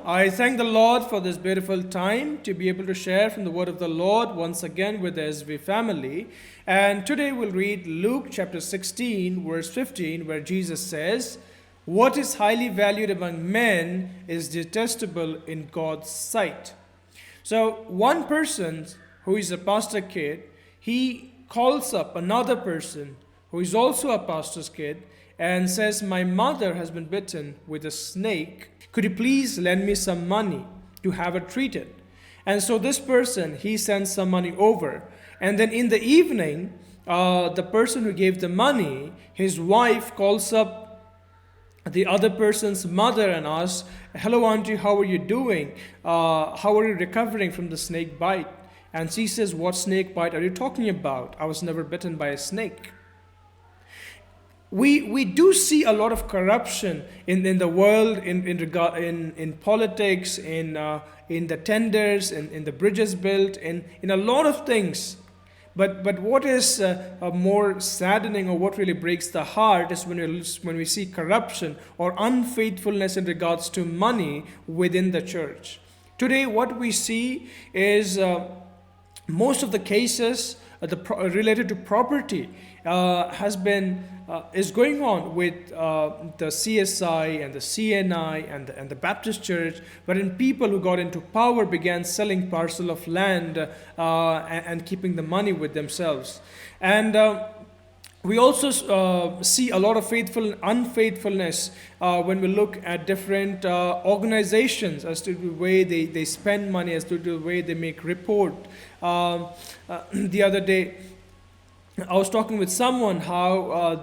I thank the Lord for this beautiful time to be able to share from the word of the Lord once again with the SV family. And today we'll read Luke chapter 16, verse 15, where Jesus says, "What is highly valued among men is detestable in God's sight." So one person who is a pastor kid, he calls up another person who is also a pastor's kid and says, "My mother has been bitten with a snake. Could you please lend me some money to have her treated?" And so this person, he sends some money over. And then in the evening, the person who gave the money, his wife calls up the other person's mother and asks, "Hello, auntie, how are you doing? How are you recovering from the snake bite?" And she says, "What snake bite are you talking about? I was never bitten by a snake." We do see a lot of corruption in the world, in politics, in the tenders, in the bridges built, in a lot of things. But what is more saddening, or what really breaks the heart, is when we see corruption or unfaithfulness in regards to money within the church. Today, what we see is most of the cases related to property is going on with the CSI and the CNI and the Baptist church, wherein people who got into power began selling parcel of land and keeping the money with themselves. And we also see a lot of unfaithfulness when we look at different organizations as to the way they spend money, as to the way they make report. The other day, I was talking with someone how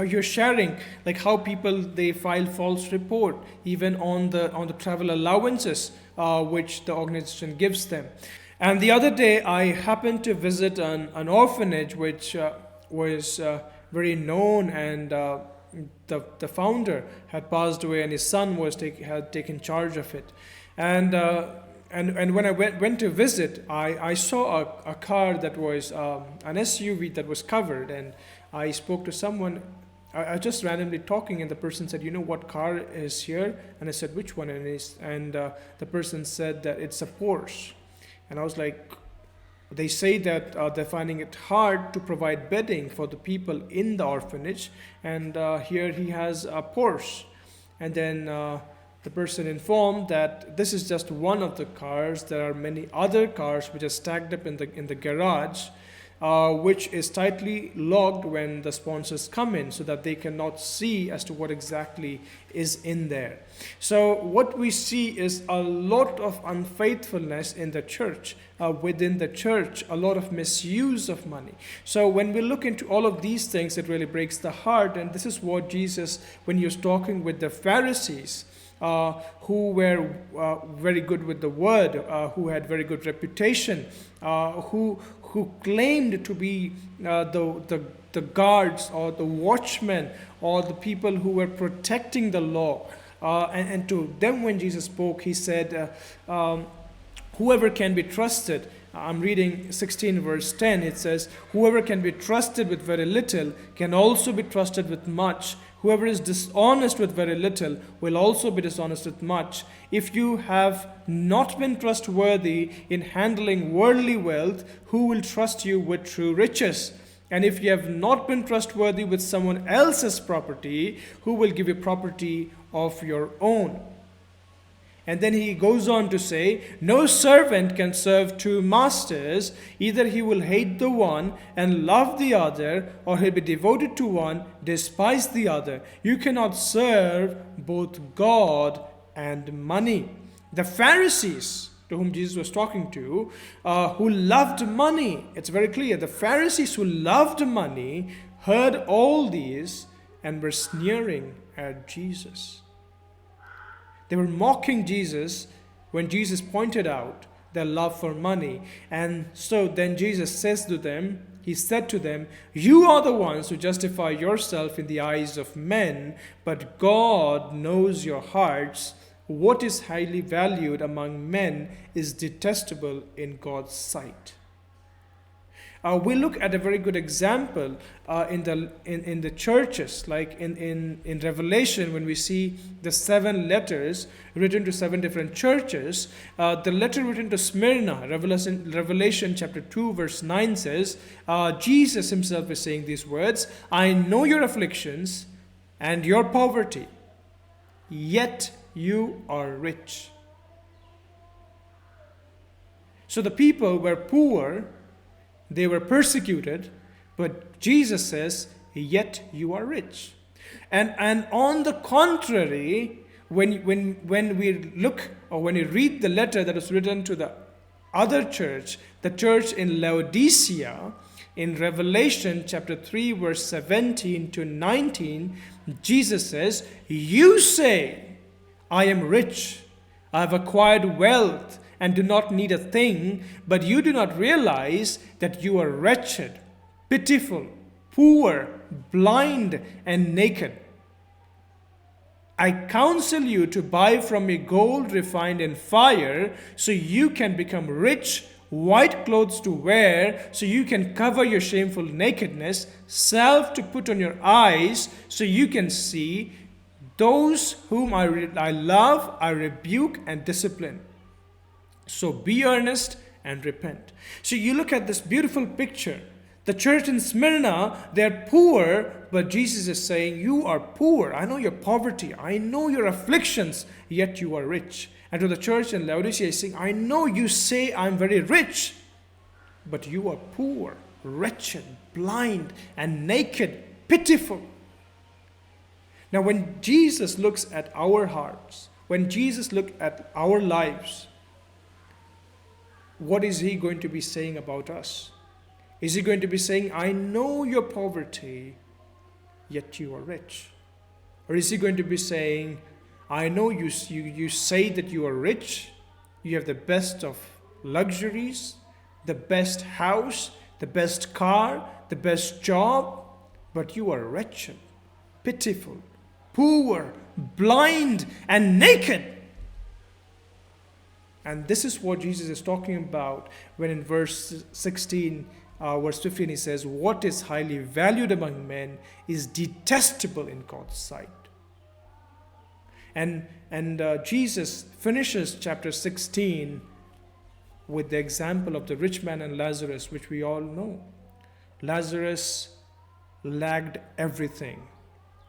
you're sharing, like how people, they file false report even on the travel allowances which the organization gives them. And the other day I happened to visit an orphanage which was very known, and the founder had passed away, and his son had taken charge of it. And when I went to visit, I saw a car that was an SUV that was covered, and I spoke to someone. I just randomly talking, and the person said, "You know what car is here?" And I said, "Which one?" And the person said that it's a Porsche. And I was like, they say that they're finding it hard to provide bedding for the people in the orphanage, and here he has a Porsche. And then the person informed that this is just one of the cars. There are many other cars which are stacked up in the garage, which is tightly locked when the sponsors come in, so that they cannot see as to what exactly is in there. So what we see is a lot of unfaithfulness in the church, within the church, a lot of misuse of money. So when we look into all of these things, it really breaks the heart. And this is what Jesus, when he was talking with the Pharisees, who were very good with the word, who had very good reputation, who claimed to be the guards or the watchmen or the people who were protecting the law. And to them, when Jesus spoke, he said, whoever can be trusted. I'm reading 16 verse 10. It says, "Whoever can be trusted with very little can also be trusted with much. Whoever is dishonest with very little will also be dishonest with much. If you have not been trustworthy in handling worldly wealth, who will trust you with true riches? And if you have not been trustworthy with someone else's property, who will give you property of your own?" And then he goes on to say, "No servant can serve two masters. Either he will hate the one and love the other, or he'll be devoted to one, despise the other. You cannot serve both God and money." The Pharisees, to whom Jesus was talking to, who loved money, it's very clear, the Pharisees who loved money heard all these and were sneering at Jesus. They were mocking Jesus when Jesus pointed out their love for money. And so then Jesus said to them, "You are the ones who justify yourself in the eyes of men, but God knows your hearts. What is highly valued among men is detestable in God's sight." We look at a very good example in the churches, like in Revelation, when we see the 7 letters written to 7 different churches. The letter written to Smyrna, Revelation chapter 2 verse 9 says, Jesus himself is saying these words, "I know your afflictions and your poverty, yet you are rich." So the people were poor, they were persecuted, but Jesus says, "Yet you are rich." And on the contrary, when we look, or when we read the letter that was written to the other church, the church in Laodicea, in Revelation chapter 3 verse 17 to 19, Jesus says, "You say, 'I am rich, I have acquired wealth, and do not need a thing,' but you do not realize that you are wretched, pitiful, poor, blind, and naked. I counsel you to buy from me gold refined in fire, so you can become rich, white clothes to wear, so you can cover your shameful nakedness, salve to put on your eyes, so you can see. Those whom I love, I rebuke and discipline. So be earnest and repent." So you look at this beautiful picture. The church in Smyrna, they're poor, but Jesus is saying, "You are poor. I know your poverty. I know your afflictions, yet you are rich." And to the church in Laodicea, he's saying, "I know you say I'm very rich, but you are poor, wretched, blind, and naked, pitiful." Now, when Jesus looks at our hearts, when Jesus looks at our lives, what is he going to be saying about us? Is he going to be saying, "I know your poverty, yet you are rich"? Or is he going to be saying, "I know you say that you are rich, you have the best of luxuries, the best house, the best car, the best job, but you are wretched, pitiful, poor, blind, and naked"? And this is what Jesus is talking about when in verse 16, verse 15, he says, "What is highly valued among men is detestable in God's sight." And Jesus finishes chapter 16 with the example of the rich man and Lazarus, which we all know. Lazarus lacked everything.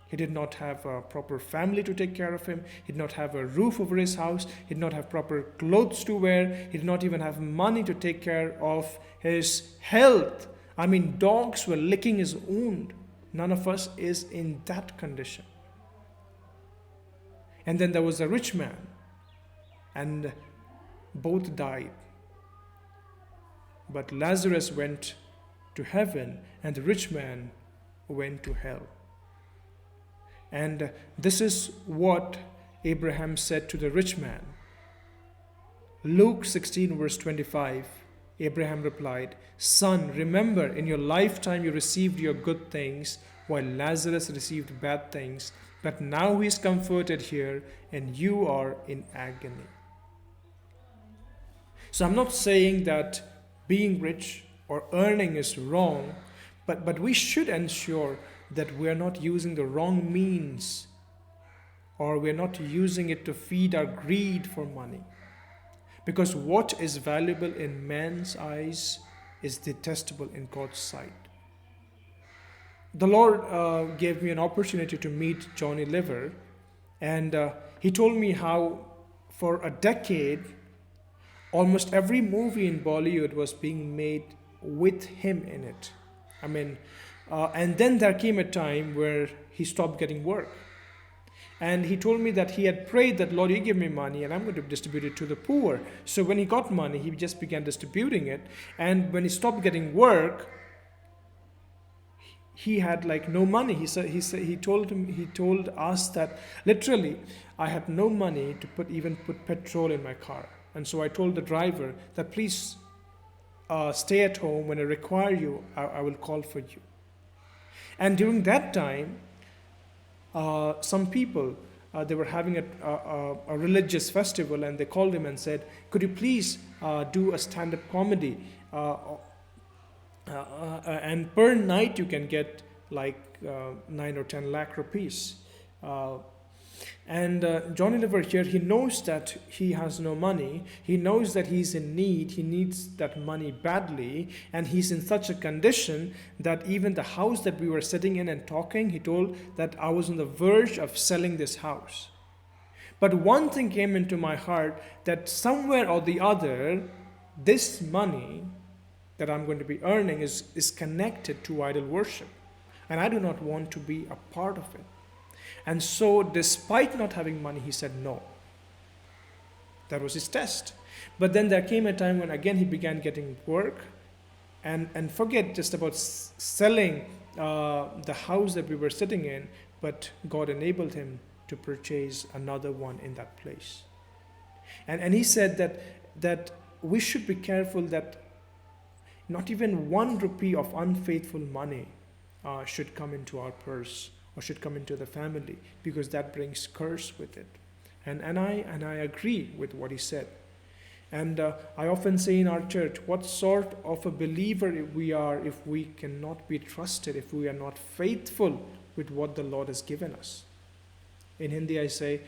He did not have a proper family to take care of him. He did not have a roof over his house. He did not have proper clothes to wear. He did not even have money to take care of his health. I mean, dogs were licking his wound. None of us is in that condition. And then there was a rich man, and both died. But Lazarus went to heaven, and the rich man went to hell. And this is what Abraham said to the rich man. Luke 16 verse 25, Abraham replied, "Son, remember in your lifetime you received your good things, while Lazarus received bad things. But now he is comforted here, and you are in agony." So I'm not saying that being rich or earning is wrong, but we should ensure that we are not using the wrong means, or we are not using it to feed our greed for money. Because what is valuable in man's eyes is detestable in God's sight. The Lord gave me an opportunity to meet Johnny Liver, and he told me how for a decade almost every movie in Bollywood was being made with him in it. I mean, and then there came a time where he stopped getting work. And he told me that he had prayed that, "Lord, you give me money and I'm going to distribute it to the poor." So when he got money, he just began distributing it. And when he stopped getting work, he had like no money. He told us that literally, "I had no money to put petrol in my car." And so I told the driver that, "Please stay at home. When I require you, I will call for you." And during that time, some people, they were having a religious festival, and they called him and said, "Could you please do a stand-up comedy and per night you can get like 9 or 10 lakh rupees. Uh, and Johnny Liver here, he knows that he has no money. He knows that he's in need. He needs that money badly. And he's in such a condition that even the house that we were sitting in and talking, he told that I was on the verge of selling this house. But one thing came into my heart, that somewhere or the other, this money that I'm going to be earning is connected to idol worship. And I do not want to be a part of it. And so, despite not having money, he said no. That was his test. But then there came a time when again he began getting work, and forget just about selling the house that we were sitting in, but God enabled him to purchase another one in that place. And he said that we should be careful that not even 1 rupee of unfaithful money should come into our purse or should come into the family, because that brings curse with it. And I agree with what he said. And I often say in our church, what sort of a believer we are if we cannot be trusted, if we are not faithful with what the Lord has given us. In Hindi I say,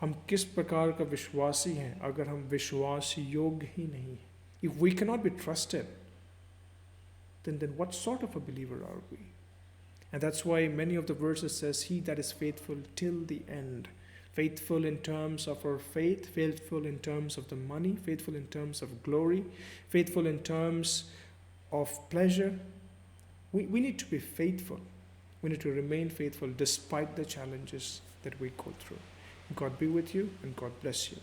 हम किस प्रकार का विश्वासी हैं अगर हम विश्वास योग्य ही नहीं. If we cannot be trusted, then what sort of a believer are we? And that's why many of the verses says, he that is faithful till the end. Faithful in terms of our faith, faithful in terms of the money, faithful in terms of glory, faithful in terms of pleasure. We need to be faithful. We need to remain faithful despite the challenges that we go through. God be with you and God bless you.